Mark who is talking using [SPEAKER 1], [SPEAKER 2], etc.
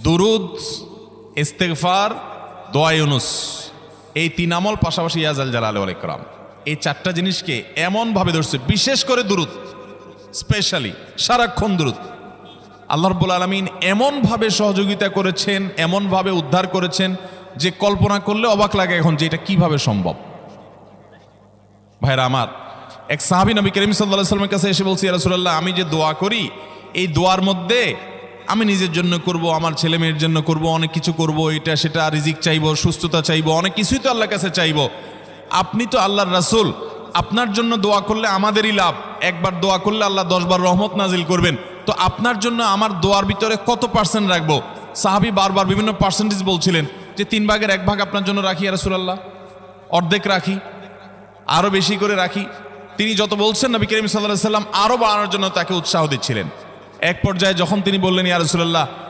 [SPEAKER 1] দুরুদ, ইস্তেগফার, দোয়া ইউনুস, এই তিন আমল পাশাপাশি ইয়া জাল জালালি ওয়াল ইকরাম, এই চারটা জিনিসকে এমনভাবে ধরছে, বিশেষ করে দুরুদ, স্পেশালি সারাক্ষণ দুরুদ। আল্লাহ রাব্বুল আলামিন এমনভাবে সহযোগিতা করেছেন, এমনভাবে উদ্ধার করেছেন যে কল্পনা করলে অবাক লাগে এখন যে এটা কিভাবে সম্ভব। ভাইরা আমার, এক সাহাবী নবী করিম সাল্লাল্লাহু আলাইহি ওয়াসাল্লামের কাছে এসে বলছি, ইয়া রাসূলুল্লাহ, আমি যে দোয়া করি এই দোয়ার মধ্যে আমি নিজের জন্য করব, আমার ছেলে মেয়ের জন্য করব, অনেক কিছু করব, এটা সেটা, রিজিক চাইবো, সুস্থতা চাইবো, অনেক কিছুই তো আল্লাহর কাছে চাইবো। আপনি তো আল্লাহর রাসূল, আপনার জন্য দোয়া করলে আমাদেরই লাভ, একবার দোয়া করলে আল্লাহ 10 বার রহমত নাজিল করবেন, তো আপনার জন্য আমার দোয়ার ভিতরে কত পার্সেন্ট রাখবো? সাহাবী বারবার বিভিন্ন পার্সেন্টেজ বলছিলেন যে 3 ভাগের 1 ভাগ আপনার জন্য রাখি ইয়া রাসূলুল্লাহ, অর্ধেক রাখি, আরো বেশি করে রাখি। তিনি যত বলছেন নবী করিম সাল্লাল্লাহু আলাইহি ওয়াসাল্লাম আরো বাড়ানোর জন্য তাকে উৎসাহ দিচ্ছিলেন। এক পর্যায়ে যখন তিনি বললেন, ইয়া রাসূলুল্লাহ,